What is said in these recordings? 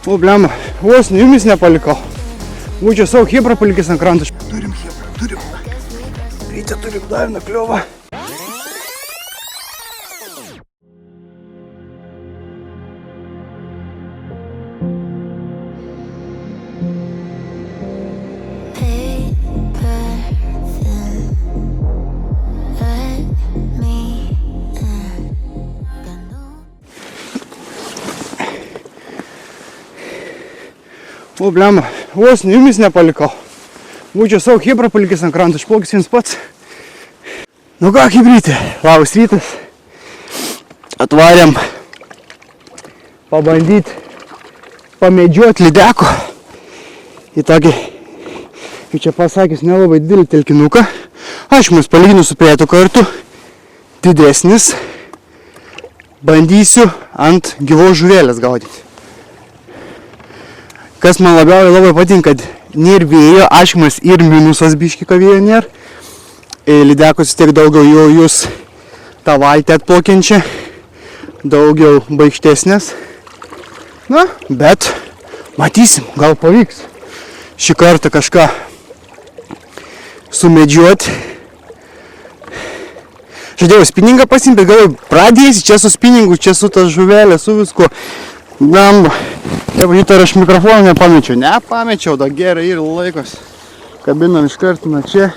O, blemba, vos jumis nepalikau. Būčiau savo hebrą palikęs ant kranto. Turim hebrą, turim. Ryte turim dar vieną kliovą. O, blemba, vos jumis nepalikau. Būčiau savo hebrą palikęs ant kranto, išplaukęs viens pats. Nu ką, hebrytė, labas rytas. Atvarėm pabandyti pamedžiuoti lydeko į tokį, kaip čia pasakys, nelabai didelį telkinuką. Aš mus palyginu su prietu kartu, didesnis. Bandysiu ant gyvos žuvelės gaudyti. Kas man labai patinka, kad nėra vėjo, aškimas ir minusas biški, kad vėjo nėra. Lydekos tiek daugiau jau jūs tą valtį atplaukiančią, daugiau baigštesnės. Na, bet matysim, gal pavyks šį kartą kažką sumedžiuoti. Žadėjau spinningą pasimti, bet galvoju, pradėsi čia su spinningu, čia su ta žuvelė, su visko. Blemba. Jeigu šitą aš mikrofoną nepamečiau. Nepamečiau, da gerai ir laikos. Kabinam iš karto nuo čia.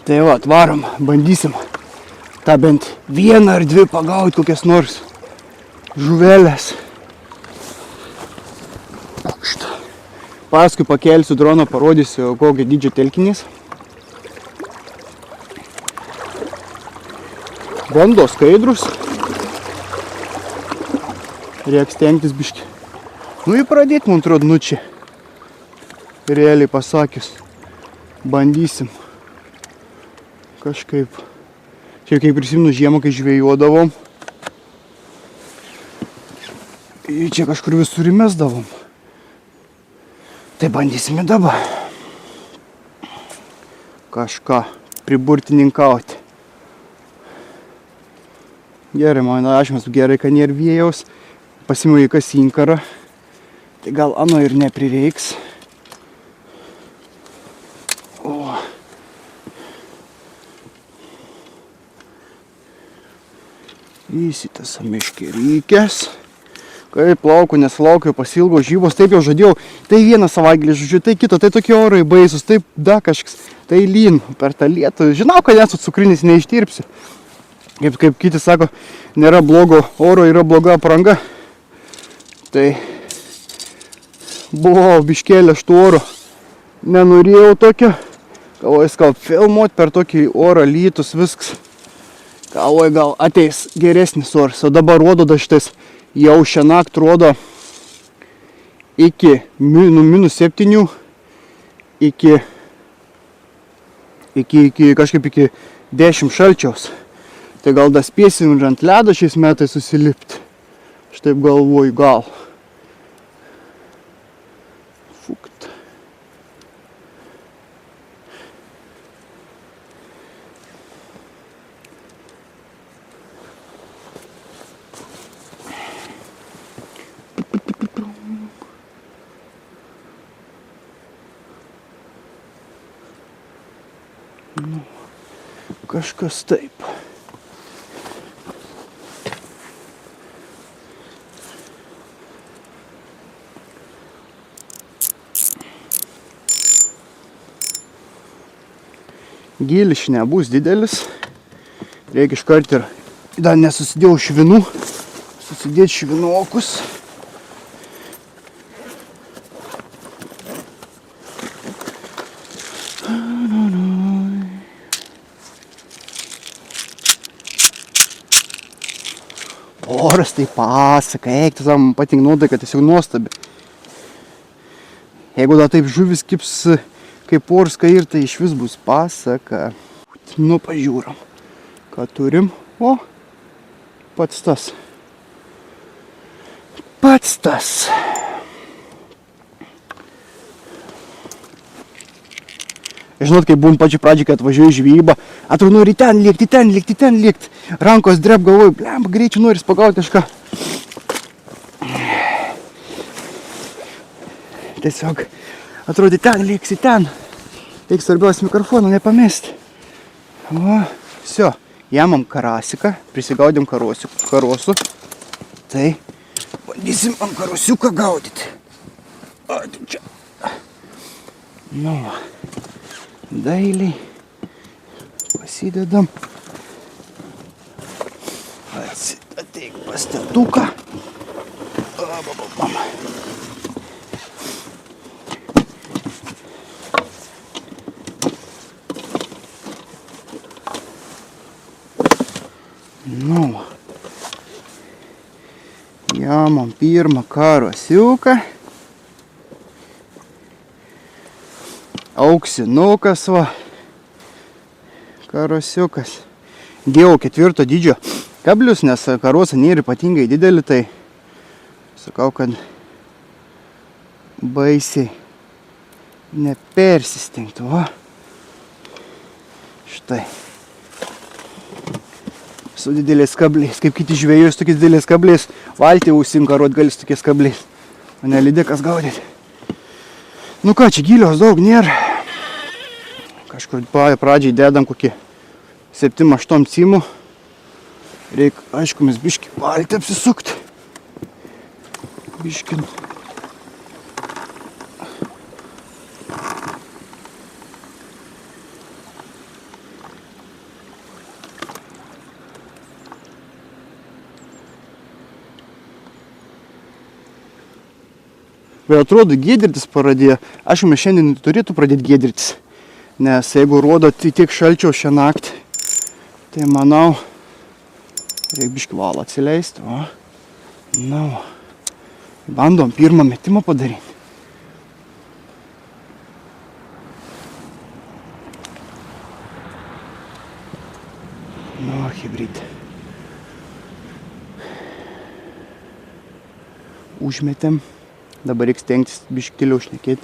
Tai va, atvarom, bandysim tą bent vieną ar dvi pagauti kokias nors žuvelės. Paskui pakelsiu droną, parodysiu kokio dydžio telkinys. Bando skaidrus. Reikia stengtis biškį. Nu, pradėti, man atrodo, nu čia. Realiai pasakius. Bandysim. Kažkaip. Čia kaip prisimenu žiemą, kai žvėjuodavom. Ir čia kažkur visur įmesdavom. Tai bandysime dabar. Kažką priburtininkauti. Gerai, man ašmas gerai, kad nėra vėjaus. Pasimu į kas inkarą. Tai gal ano ir neprireiks. O. Įsitas meškerykės. Kaip laukiu, nesulaukiu, pasilgau žybos. Taip jau žadėjau. Tai vieną savaitgalį žodžiu, tai kito, tai tokie orai baisus. Taip da kažkas. Tai lyn per tą lietų. Žinau, kad esu cukrinis, neištirpsiu. Kaip kiti sako, nėra blogo oro, yra bloga apranga. Tai buvau biškėlė štų oro. Nenorėjau tokio. Galvoju, filmuoti per tokį orą, lytus, viskas. Galvoju, gal ateis geresnis oras. O dabar rodo dažtais. Jau šią naktį rodo iki -7, iki 10 šalčiaus. Tai gal da spėsim ir ant ledo šiais metais susilipti. Aš taip galvoju, gal. Fukt. Nu, kažkas taip. Gylis nebus didelis. Reikia iškart ir dar nesusidėjau švinų. Susidėti švinokus. Oras tai pasaka, eik, tas man patinka nuotaika, tiesiog nuostabi. Jeigu da taip žuvis kips kaip porska ir tai iš vis bus pasaka. Nu, pažiūram, ką turim. O, pats tas. Pats tas. Žinot, kai būn pačiu pradžiai, kai atvažiuoju į žvejybą, atrodo, nori ten liekti. Rankos dreb, galvoju, blemba, greičiau nori pagauti kažką. Tiesiog, atrodo, ten liksi. Reikia svarbiausia mikrofoną nepamesti. O, viso, jamam karasiką, prisigaudėm karosų. Tai bandysim ant karosiuką gaudyti. O, tai čia. Nu, dailiai pasidedam. Ateik pastetuką. Nu, jamam pirmą karosiuką. Auksinukas, va. Karosiukas. Dėjau 4 dydžio kablius, nes karosai nėra ypatingai didelį, tai sakau, kad baisiai nepersistengtų, va. Štai. Su didelės kabliais, kaip kiti žvėjus, tokiais didelės kabliais, valtį užsimkarot gali su tokiais kabliais, o ne lydekas gaudyti. Nu ką, čia gilios daug nėra. Kažkur pradžiai dedam kokį 7-8 cimų. Reikia, aišku, mes biškį valtį apsisukti. Biškin. Bet atrodo, giedrytis pradėjo. Aš mes šiandien turėtų pradėti giedrytis. Nes jeigu rodo tiek šalčio šią naktį, tai manau, reikia biškį valą atsileisti. Va. Na, va. Bandom pirmą metimą padaryti. Na, hibrid. Užmetėm. Dabar reikia stengtis biškį tiliau šnekėti.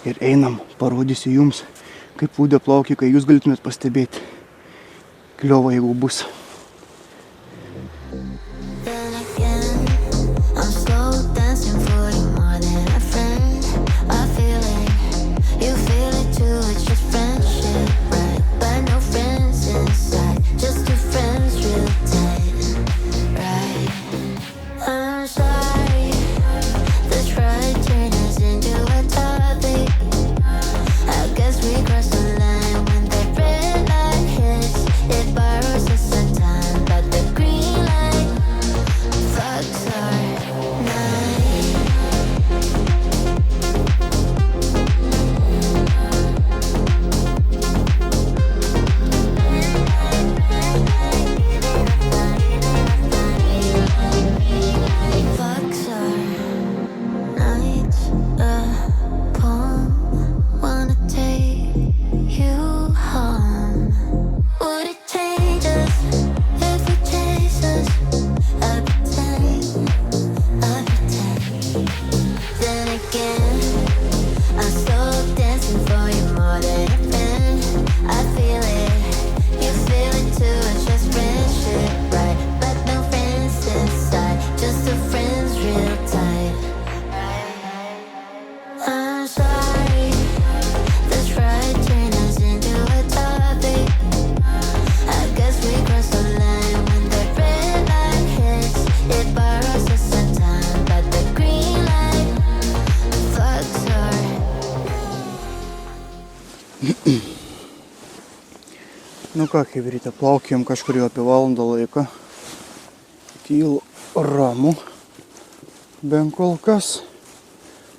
Ir einam, parodysiu jums, kaip pūdė plaukia, kai jūs galėtumėt pastebėti. Kliova, jeigu bus. Nu ką, chebryte, plaukėjom kažkur jau apie valandą laiko. Tylu ramu. Bent kol kas.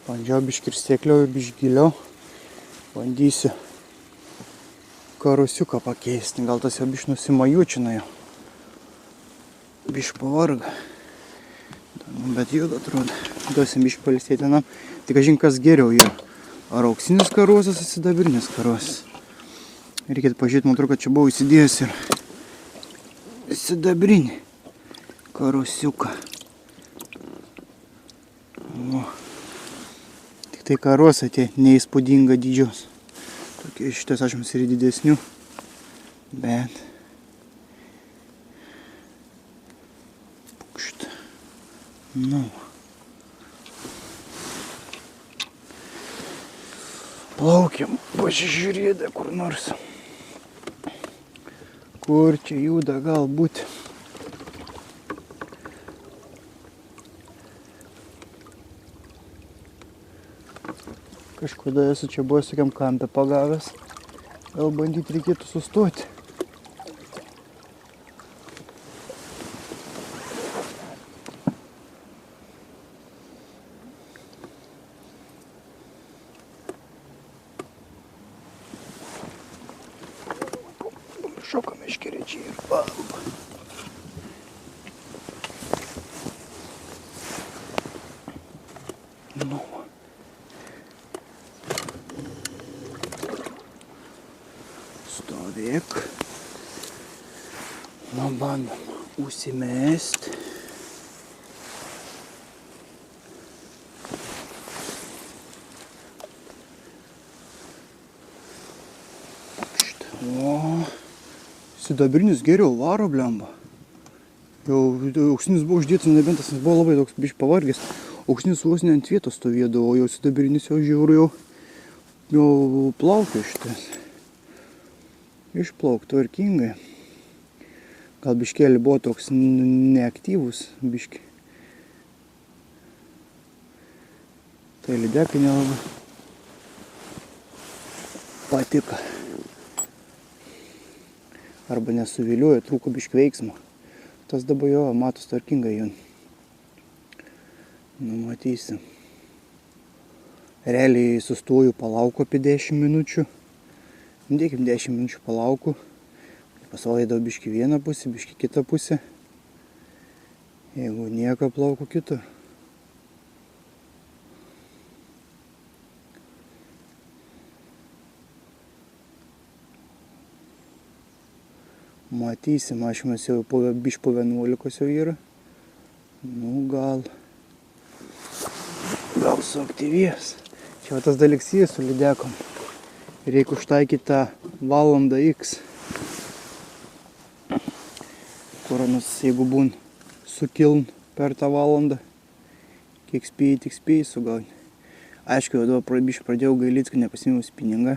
Bandžiau biškį ir sėkliau, ir biškį giliau. Bandysiu karosiuką pakeisti. Gal tas jau biškį nusimajučina jau. Biškį pavarga. Bet juda atrodo. Duosim biškį palisėti vienam. Tik kažin kas geriau yra. Ar auksinis karosas, ar sidabrinis karosas. Reikėtų pažiūrėti, man atrodo, kad čia buvau įsidėjęs ir sidabrinį karosiuką. O. Tik tai karosai tie neįspūdinga dydžios. Tokie šitas ašmas ir didesnių, bet pukšt. Nu. Plaukiam, pasižiūrėdė kur nors. Kur čia juda galbūt. Kažkada esu čia buvęs tokiam kampe pagavęs. Gal bandyti reikėtų sustoti. Šokam iškerečiai ir bamba. Nu. Stovėk. Nu, bandom užsimest. O. Sidabrinis geriau varo, blemba. Jau auksinis buvo uždėtas, nebent tas buvo labai toks biškai pavargęs. Auksinis vos ne ant vietos stovėdavo, o jau sidabrinis jau žiauru jau plaukia šitas. Išplauk tvarkingai. Gal biškėlį buvo toks neaktyvus biškai. Tai lydekai nelabai patiko. Arba nesuviliojo, trūko biškį veiksmo. Tas dabar jo, matos tvarkingai jau. Nu, matysim. Realiai sustoju, palauku apie 10 minučių. Dėkim 10 minučių palauku. Pasalaidau biškį vieną pusę, biškį kitą pusę. Jeigu nieko, plauku kitur. Matysim, ašmas jau biškį po 11 jau yra. Nu, gal suaktyvės. Čia va tas daliksijas su lydekom. Reikia užtaikyti tą valandą X. Koronas, jeigu būn sukiln per tą valandą, kiek spėjai, tik spėjai sugauni. Aišku, jau dabar biškį pradėjau gailyti, kad nepasiėmiau spiningą.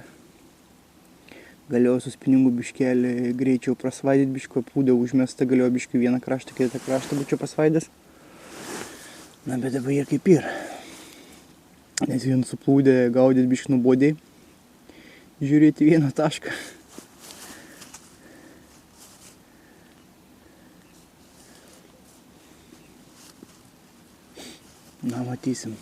Galėjau su spiningu biškelį greičiau prasvaidyti, biškį pūdę užmestą, galėjau biškį vieną kraštą, kitą kraštą būčiau pasvaidęs. Na, bet dabar jie kaip ir. Nes vien suplūdė gaudyti biškį nubodėjai, žiūrėti vieną tašką. Na, matysim.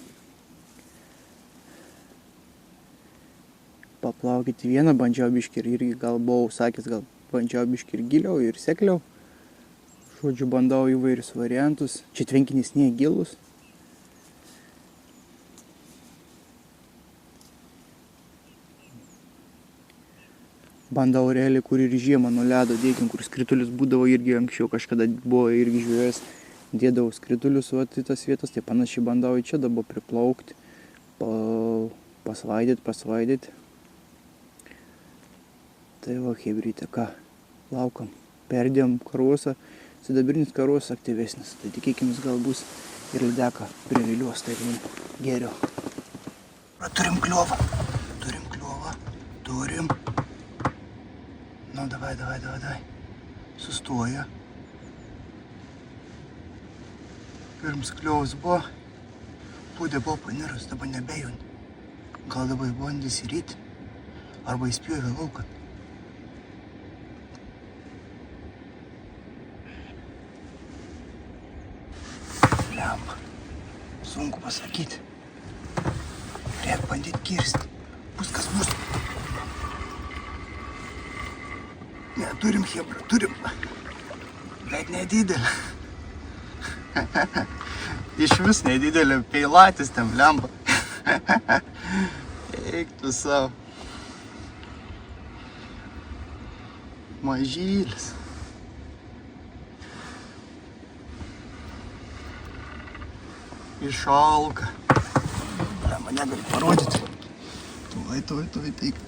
Paplaukyti vieną, bandžiau biškį ir irgi gal buvau sakęs, gal bandžiau biškį ir giliau, ir sekliau. Žodžiu, bandau įvairius variantus. Čia tvenkinys nėra gilus. Bandau realiai, kur ir žiemą nuo ledo dėkim, kur skritulius būdavo irgi anksčiau, kažkada buvo irgi žvėjęs, dėdavau skritulius į tas vietas, tai panašiai bandau į čia dabar priplaukti, pasvaidyti. Tai va, hebrytė, ką, laukam. Perdėjom karosą, sidabrinis karosas aktyvesnis, tai tikėkimės gal bus ir lydeką priviliuos, tai geriau. Turim kliovą. Nu, davai. Sustoja. Pirms kliovas buvo, pūdė buvo panirus, dabar nebejun. Gal dabar bandys įryti, arba įspjovė lauką. Lemba. Sunku pasakyti. Reikia bandyti kirsti. Bus kas bus. Ne, turim hebra, turim. Bet nedidelė. Iš vis nedidelė peilatis ten, lemba. Eik tu savo. Mažylis. Išalka. Lemba, negali parodyti. Tuoj, teik.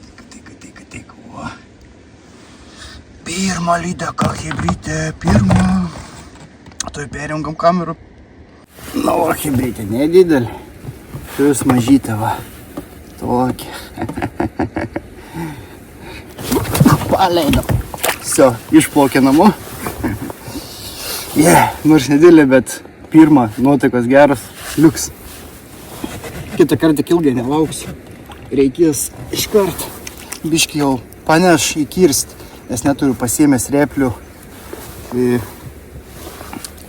Pirmą lydeką, hebrytė, pirmą. Tuoj perjungam kamerą. Na, o hebrytė nedidelė. Tu jūs mažytė, va. Tokia. Paleidom. Все, išplaukė namo. Nors nedidelė, bet pirma, nuotaikos geras, liuks. Kitą kartą ilgai nelauksiu. Reikės iškart biškį jau paneš įkirst, nes neturiu pasiėmęs replių.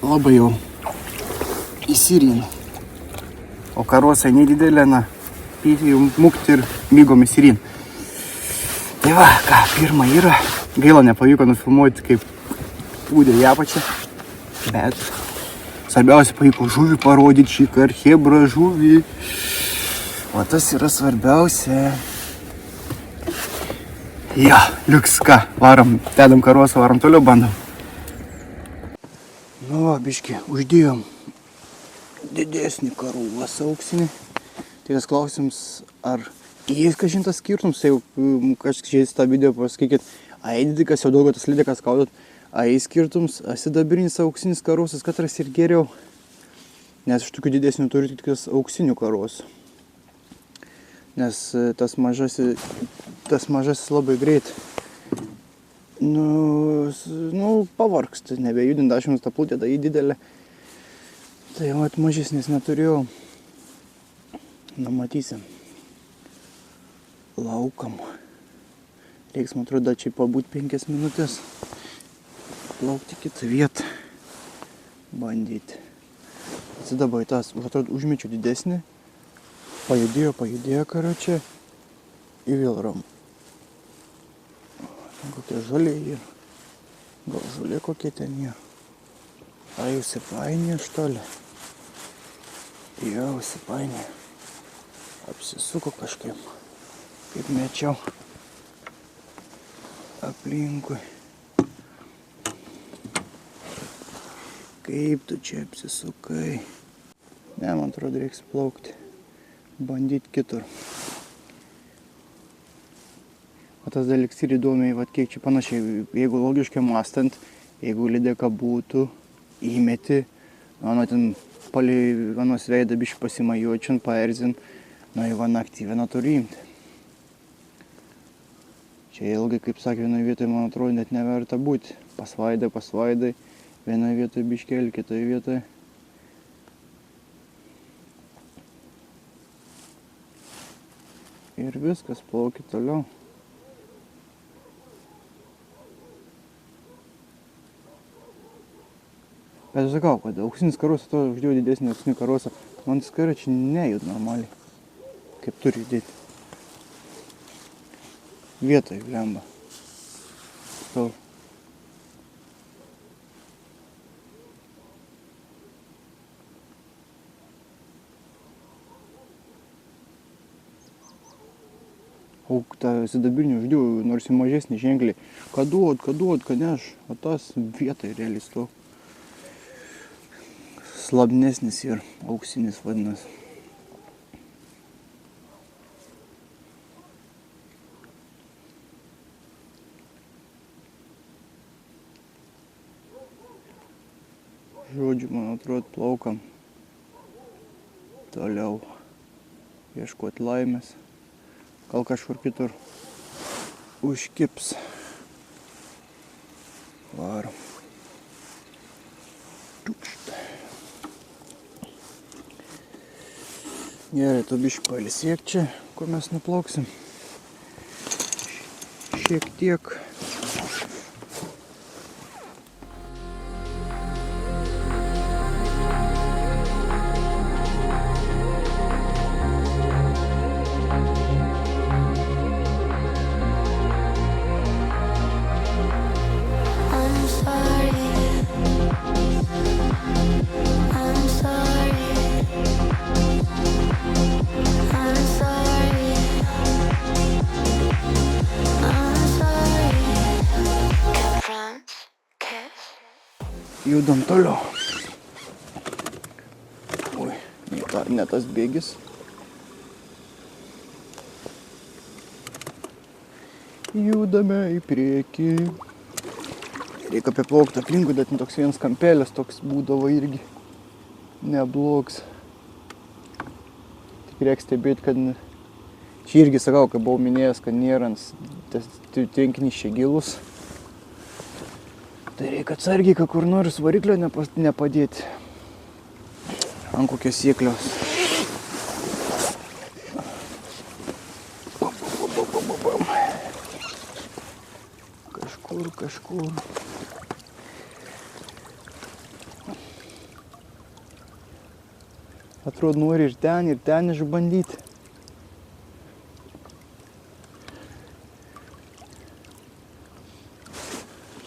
Labai jau įsirinu. O karosai nedidelė, na, jau mukti ir mygom įsirin. Tai va, ką, pirma yra. Gaila nepavyko nufilmuoti, kaip pūdė į apačią. Bet svarbiausia pavyko žuvį parodyti šį kartą, hebrą žuvį. O tas yra svarbiausia. Ja, liuks, ką, varom, dedam karosą, varom toliau, bandom. Nu va, biškį, uždėjom didesnį karosą auksinį. Tai tas klausims, ar jais kažintas skirtums, tai jau kažkas žiūrės tą video, pasakykit, didikas jau daugiau tas lydekas kaudot, skirtums, sidabrinis auksinis karosas, katras ir geriau. Nes iš tokių didesnių turiu tik auksinių karosų. Nes tas mažasis labai greit. Pavargsta, nebejudint, aš jums tą plutę, tai didelė. Tai vat mažesnis neturėjau. Na, matysim. Laukam. Reiks, man atrodo, čia pabūt 5 minutės. Plaukti kitą vietą. Bandyti. Atsidaba į tas, atrodo, užmečiu didesnį. Pajudėjo, karočią. Ir vėl ram. Kokie žaliai yra. Gal žaliai kokie ten yra. A, jau sipainė, štolė. Jau sipainė. Apsisuko kažkaip. Kaip mečiau. Aplinkui. Kaip tu čia apsisukai? Ne, man atrodo, reiks plaukti. Bandyti kitur. O tas dalyks ir įdomiai, vat kiek čia panašiai, jeigu logiškai mąstant, jeigu lydeka būtų, įmeti, mano ten palei vienos veidą biškį pasimajuočiant, paerzint, nu į vieną aktyvę turi imti. Čia ilgai, kaip sakė, vienoje vietoje, man atrodo, net neverta būti. Pasvaidai, vienoje vietoje biškėlį, kitoje vietoje. Ir viskas, plauki toliau. Bet aš sakau, kad auksinis karosas, to uždėjau didesnį auksinį karosą, man tas karočiai nejud normaliai, kaip turi judėti. Vietoj blemba. Tau. O tą sidabrinį uždėjau, nors į mažesnį ženklį. Kad duot, neš, o tas vietoj realiai stovau. Slabnesnis ir auksinis vadinasi. Žodžiu, man atrodo, plaukam toliau ieškoti laimės. Gal kažkur kitur užkips. Varom. Tukšt. Gerai, tu biškį pailsėk čia, kur mes nuplauksim. Šiek tiek. Judam toliau. Oi, ne tas bėgis. Judame į priekį. Reikia apiplaukti aplinkui, bet toks vienas kampelis toks būdavo irgi neblogs. Tik reikia stebėti, kad čia irgi sakau, kai buvau minėjęs, kad nėra tas tvenkinys čia gilus. Tai reikia atsargiai, kad kur nors variklio nepadėti. Ant kokios sėklios. Kažkur. Atrodo, nori ir ten išbandyti.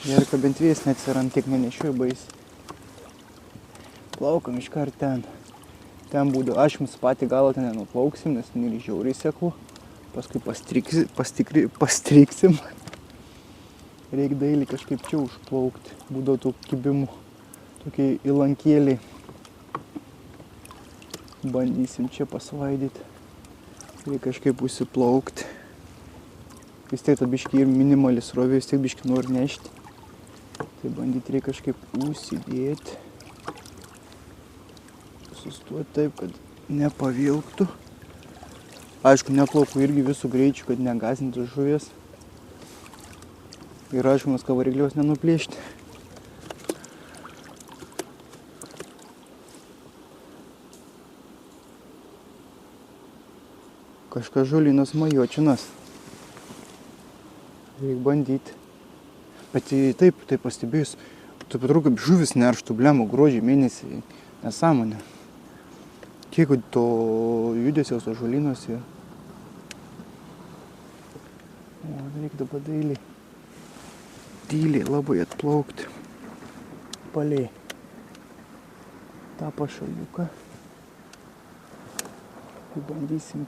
Gerai, kad bent vėjas neatsirand, tiek nenešiuoju baisiai. Plaukam iškart ten. Ten būdu, aš jums patį galą ten nenuplauksim, nes ten ir žiauriai seklu. Paskui pastriksim. Reikia dailį kažkaip čia užplaukti. Būdavo tų kibimų, tokie įlankėliai. Bandysim čia pasvaidyti. Reikia kažkaip užsiplaukti. Vis tiek ta biškį ir minimali srovė, vis tiek biškį nori nešti. Tai bandyti reikia kažkaip užsidėti. Sustuoti taip, kad nepavilktų. Aišku, neplauku irgi visų greičių, kad negazintų žuvies. Ir aišku, kad varikliaus nenuplėšti. Kažkas žulinas majočinas. Reikia bandyti. Bet taip pastebėjus, taip atrodo, kaip žuvis nerštų, blemo, gruodžio mėnesį. Nesąmonė. Kiek to judesio su žulinas yra. O, reikia dabar dailiai. Tyliai labai atplaukti palei tą pašaliuką. Tai bandysim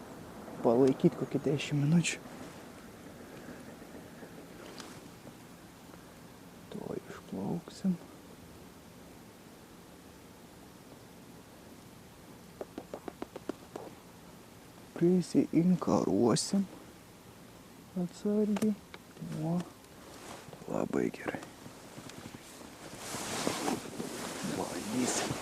palaikyti kokį 10 minučių. To išplauksim. Prisiinkaruosim atsargiai. O. Labai gerai. Bandysim.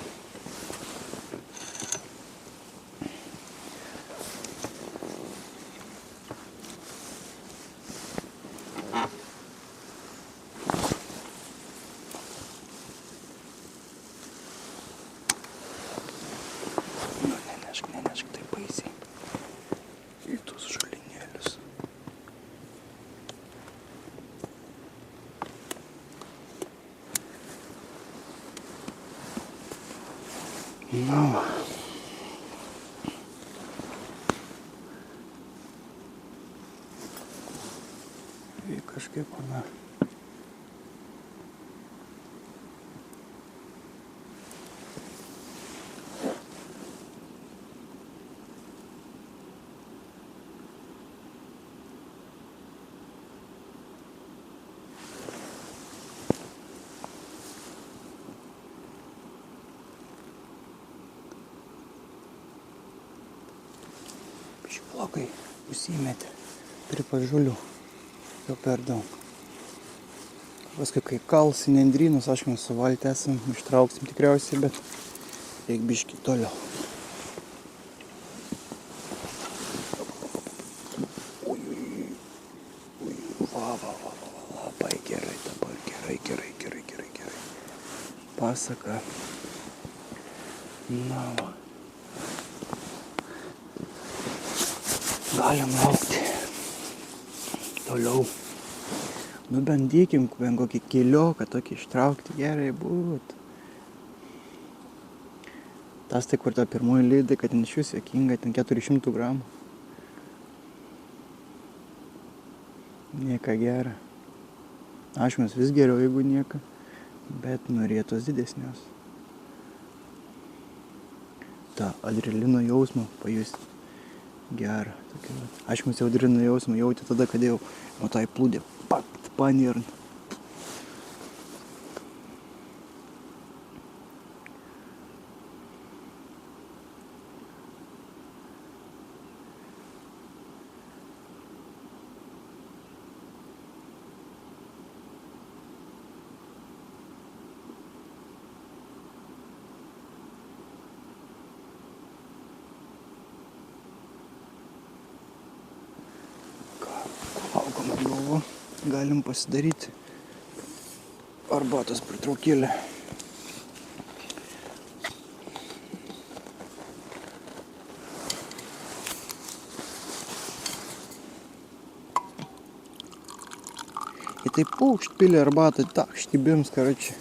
Nenešk taip baisiai. Į tus žulinėlius. Na va. Ir kažkaip, na. Blogai užsimetė prie pažulių, jau per daug. Paskui, kai kalsi nendrynus, aišku, mes su valtį esam, ištrauksim tikriausiai, bet reik biškį toliau. Labai gerai dabar, gerai. Pasaka. Na va. Galim laukti toliau. Nu bandykim bent kokį kilioką tokį ištraukti, gerai būt. Tas tai, kur ta pirmoji lydai, kad ten iš vis jokinga, ten 400 gramų. Nieka gera. Aš mes vis geriau, jeigu nieka, bet norėtos didesnios. Ta adrenalino jausmą pajusti. Gerą. Aš mums jau adrenalino jausmą jautė tada, kad jau nuo tai plūdė. Pakt, panirn. galim pasidaryti arbatos pritraukėlę. И taip paukšt pili arbatą, tak štibims, karoči,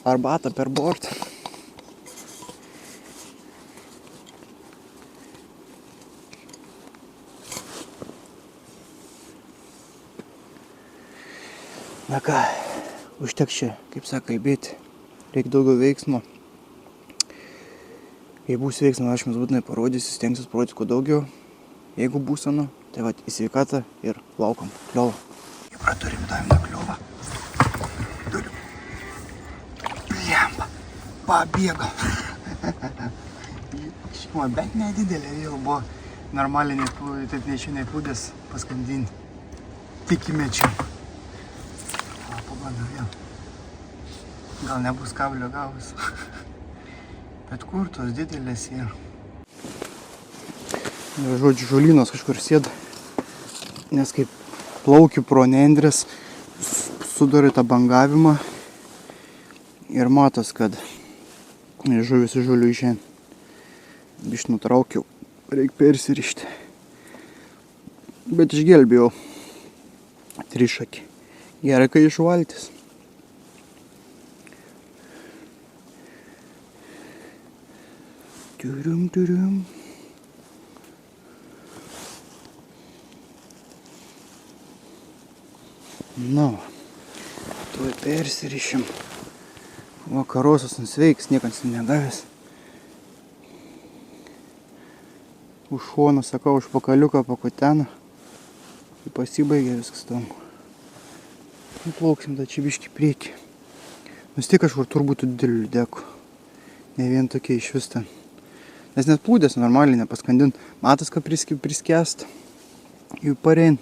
arbatą per bortą. Na ką, užteks čia, kaip sako, kalbėti, reikia daugiau veiksmo. Jei bus veiksmo, aš jums būtinai parodysiu, stengsiu parodyti kuo daugiau. Jeigu būsenu, tai va, į sveikatą ir laukom kliovą. Turim davimą kliovą. Turim. Blemba. Pabėgom. Šikmo, bet nedidelė vėl buvo normaliai, taip neičiai plūdės paskandinti. Tik įmečiam. O, pabandau vėl. Gal nebus kablio gavus. Bet kur tos didelės yra? Žodžiu, žolynos kažkur sėda. Nes kaip plaukiu pro nendrės, sudari tą bangavimą ir matos, kad žuvis iš žolių išeina. Biš nutraukiau, reikia persirišti. Bet išgelbėjau trišakį. Gerai, kai iš valtis. Turim. Nu, tuoj persirišim. Vakarosios nusveiks, niekas negavęs. Už šoną, sakau, už pakaliuką pakutena. Ir pasibaigė viskas tam. Nuplauksim tą čia biškį priekį. Vis tiek kažkur turbūt didelių lydekų. Ne vien tokie iš vis ten. Nes net plūdės normaliai nepaskandint. Matas, kad priskęst. Jų parein.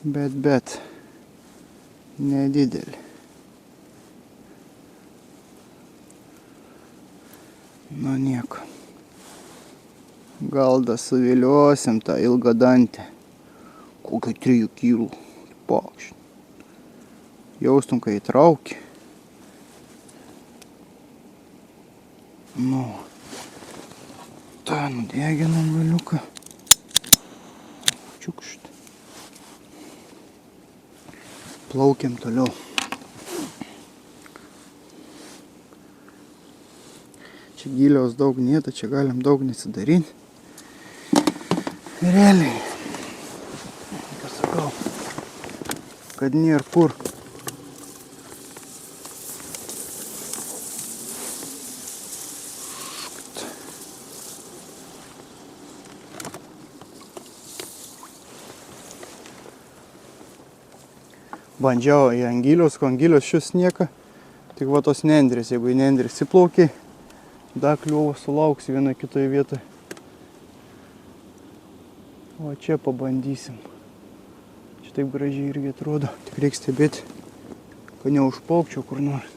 Bet nedidelį. Nu nieko. Gal da suviliosim tą ilgą dantę. Kokio 3 kilų. Pakšt. Jaustum, kai įtrauki. Nu. tą nudeginam galiuką. Čiukšt. Plaukiam toliau. Čia giliaus daug nėra, čia galim daug nesidaryti. Realiai, ką sakau, kad nėra kur. Bandžiau į angilius, ko angilius šis nieka, tik va tos nendrės, jeigu į nendrės įplaukiai, dar kliuvo sulauksi vienoje kitoje vietoje. O čia pabandysim. Čia taip gražiai irgi atrodo, tik reikia stebėti, kad neužplaukčiau kur nors.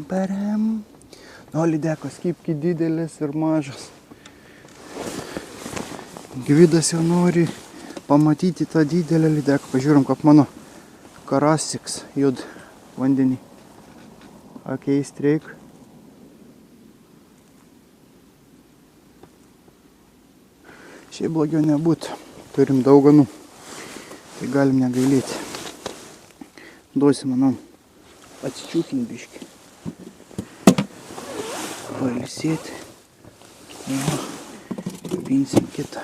Param. Nu, lydekos kipki didelis ir mažas. Gvidas jau nori pamatyti tą didelę lydeką. Pažiūrim, kaip mano karasiks jud vandenį. Akiai streik. Šiaip blogiau nebūtų. Turim dauganų. Tai galim negailėti. Duosim, manau, atsičiūkinti biškį. Pailsėti. Kabinsim kitą.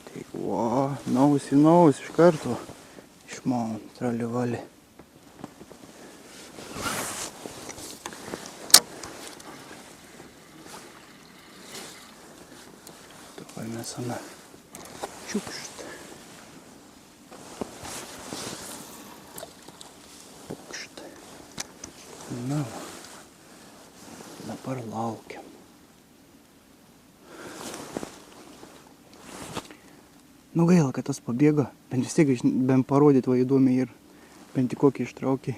Taip, naus iš karto išmaun tralivalį. Mes ana čiukšt. Na, dabar laukiam. Nu gaila, kad tas pabėgo, bent vis tiek bent parodyt va įdomiai ir bent į kokį ištraukį.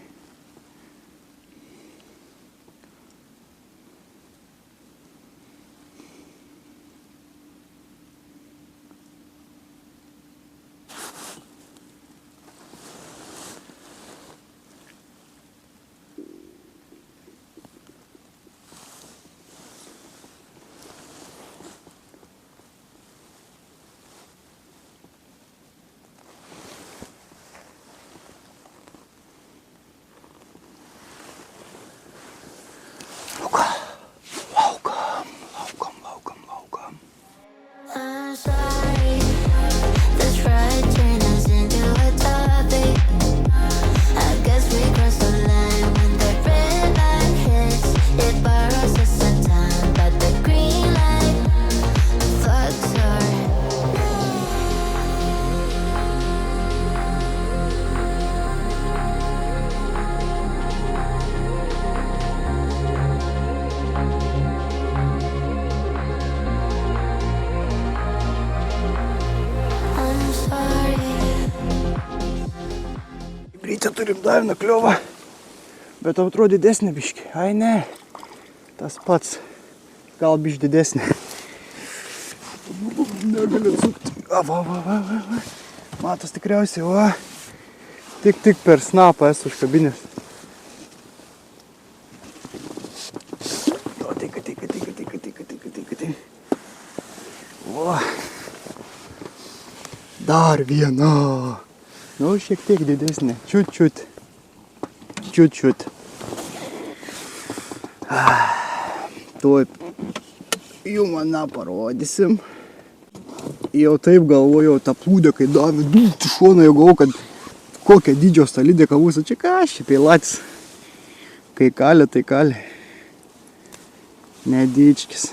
Ryte turim dar vieną kliovą, bet atrodo didesnė biškį. Ai ne, tas pats, gal biškį didesnė. Negaliu atsukti. Va. Matos tikriausiai, va. Tik per snapą esu užkabinęs. O, tik. Va. Dar viena. Nu, šiek tiek didesnė. Čiut. Tuoj jumą parodysim. Jau taip galvojau, tą plūdę, kai davė dūkti šoną, jau galvojau, kad kokią dydžios tą lydėką būsą. Čia ką, šiaip eilatis. Kai kalė, tai kalė. Nedičkis.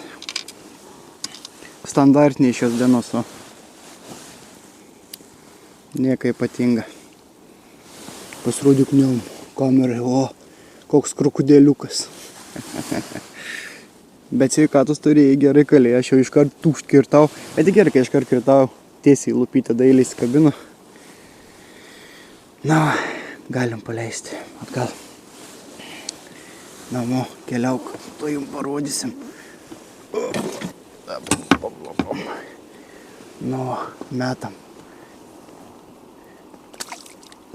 Standartiniai šios dienos, o. Nieka ypatinga. Pasirodyk niom kamerai, o, koks krokodėliukas. Bet sveikatos turėjai gerai kalėjai, aš jau iškart tūkšt kirtau. Bet gerai, kai iškart kirtau, tiesiai į lupytę dailiai įsikabino. Na, galim paleisti atgal. Namo, keliauk, to jums parodysim. Nu, metam.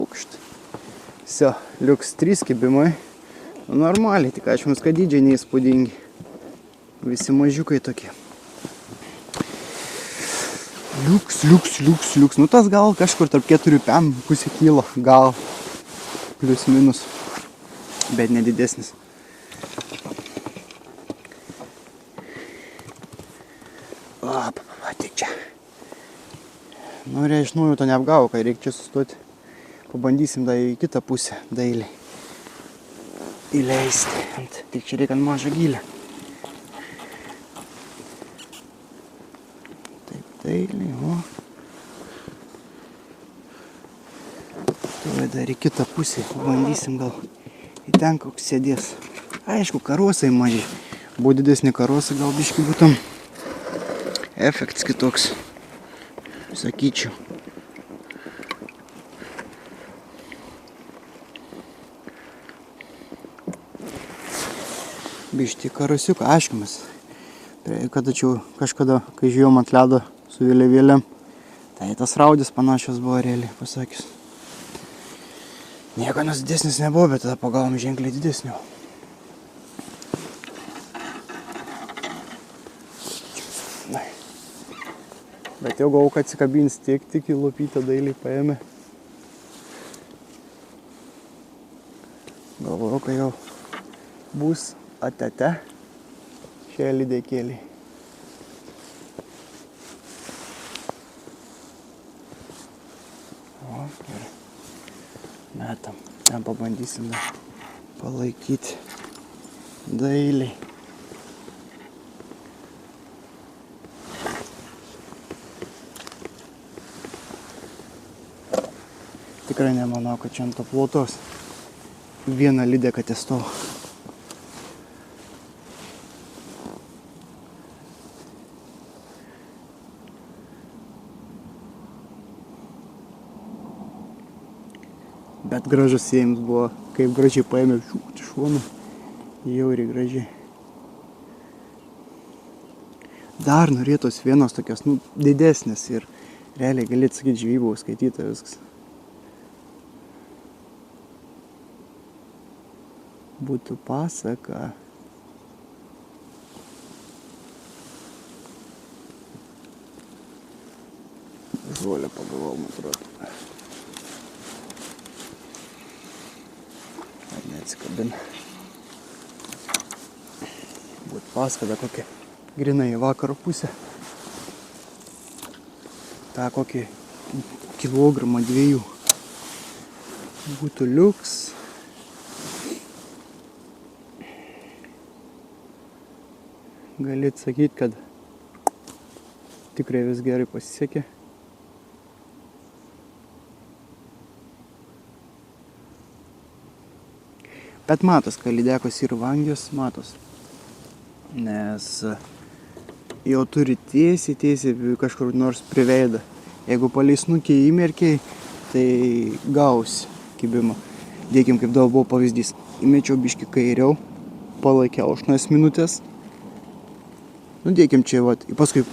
Pukšt. Все, liuks 3 kibimai. Normaliai, tik aš jums, kad dydžiai neįspūdingi. Visi mažiukai tokie. Liuks. Nu tas gal kažkur tarp 4,5 kilo. Gal. Plius minus. Bet nedidesnis. Tik čia. Nu, iš naujo to neapgavo, kai reikia čia sustoti. Pabandysim dar į kitą pusę dailiai įleisti. Tik čia reikia ant mažą gylę. Taip, dailiai, o. Tuoj dar į kitą pusę. Pabandysim gal į ten koks sėdės. Aišku, karosai maži. Buvo didesnį karosą, gal biškį būtum. Efektas kitoks, sakyčiau. Bišti karosiuką, aišku mes. Kada čia kažkada, kai žiūrėjom ant ledo su vėliavėlėm, tai tas raudis panašios buvo realiai pasakius. Nieko nes didesnis nebuvo, bet tada pagavom ženkliai didesnių. Bet jau galvau, kad atsikabins tik į lupytę dailiai paėmė. Galvojau, kad jau bus atete šiai lydekėliai. O, gerai. Metam. Ten pabandysim palaikyti dailiai. Tikrai nemanau, kad čia ant to plotos vieną lydeką testau. Bet gražus sėjimas buvo, kaip gražiai paėmė iš šono, jauriai gražiai. Dar norėtos vienos tokios, didesnės ir realiai galėtų sakyti žvejybos skaityta viskas. Būtų pasaka. Žolę pagalvojau, man atrodo. Ar neatsikabina. Būtų paskada kokia grinai į vakaro pusę. Ta kokį kilogramą 2. Būtų liuks. Galit sakyti, kad tikrai vis gerai pasisekė. Bet matos, kad lydekos ir vangios matos. Nes jau turi tiesiai kažkur nors prie veidą. Jeigu palei snukį įmerkiai, tai gausi kibimą. Dėkim, kaip daug buvo pavyzdys. Įmečiau biškį kairiau, palaikiau 8 minutės. Dėkim čia, paskui,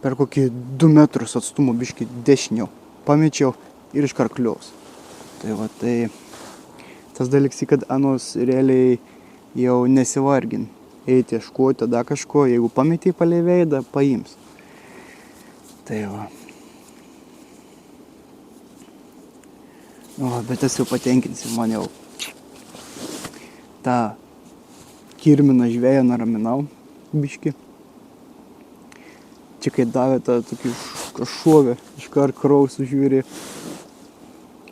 per kokį 2 metrus atstumo biškį dešiniau. Pamečiau ir iškart kliaus. Tai tas dalyks, kad anos realiai jau nesivargin. Eiti ieškoti, tada kažko, jeigu pametį palei veidą, paims. Bet esu patenkinsi, man jau tą kirminą žvėją nuraminau. Biški. Čia kai davė tą tokį šovę, iškart kraus užžiūrė.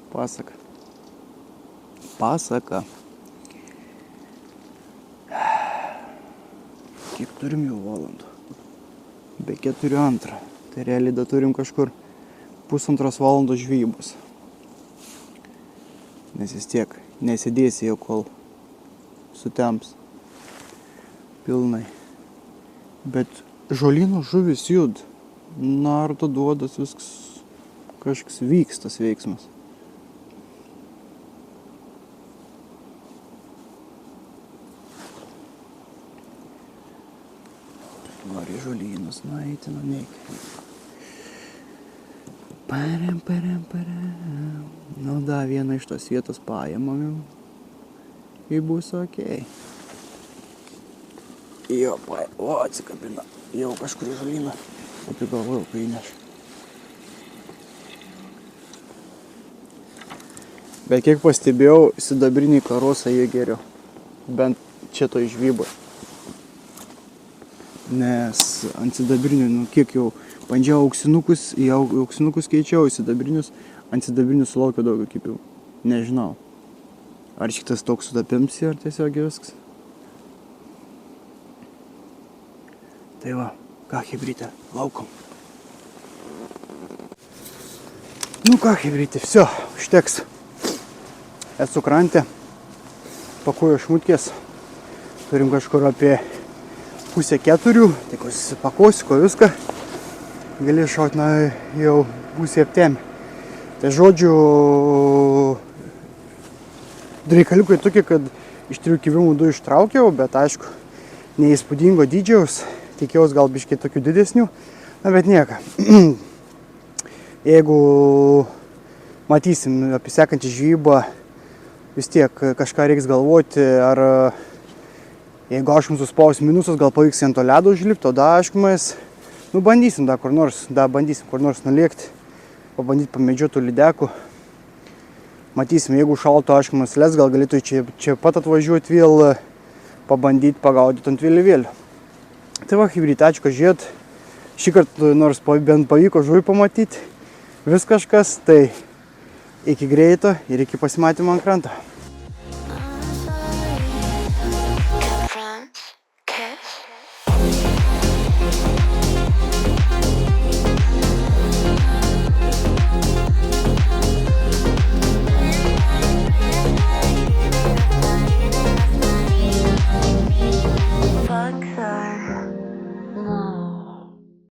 Pasaka. Kiek turim jau valandų? Be 4:02. Tai realiai da turim kažkur 1,5 valandos žvejybos. Nes vis tiek nesėdėsi jau, kol sutems pilnai. Bet žolyno žuvis jud, nardo duodas, viskas kažkas vyks tas veiksmas. Nori žolynus nueiti, neik. Parem. Da, vieną iš tos vietos paėmam jau. Ir bus okei. Jo, atsikabina. Jau kažkur į žolyną. Apie galvojau, kai įneš. Bet kiek pastebėjau, sidabriniai karosai jie geriau. Bent čia to žvybo. Nes ant sidabrinių, kiek jau bandžiau auksinukus, į auksinukus keičiau, į sidabrinius, ant sidabrinių sulaukiau daugiau kibimų. Nežinau. Ar šitas toks sutapimsi, ar tiesiog viskas. Tai ką hebrytė, laukom. Ką hebrytė, viso, užteks. Esu krantė, pakuoju šmutkės. Turim kažkur apie 3:30, tik pakosiko viską. Gali šaut, jau būsi aptemi. Tai žodžiu, reikaliukai tokie, kad iš 3 kibimų 2 ištraukiau, bet aišku, neįspūdingo dydžiaus. Tikėjaus gal biškiai tokių didesnių, bet nieka. Jeigu matysim apie sekantį žvejybą, vis tiek kažką reiks galvoti, ar jeigu aš mums suspaus minusus, gal pavyks ant to ledo užlipti, o aišku mes bandysim kur nors nulėkti, pabandyti pamedžioti lydekų. Matysim, jeigu šalto, aišku, mums les, gal galėtų čia pat atvažiuoti vėl, pabandyti pagaudyti ant vėliavėlių. Tai hebrytė, ačiū, kad žiūrėt. Šį kartą nors bent pavyko žuvį pamatyti, vis kažkas, tai iki greito ir iki pasimatymo ant kranto.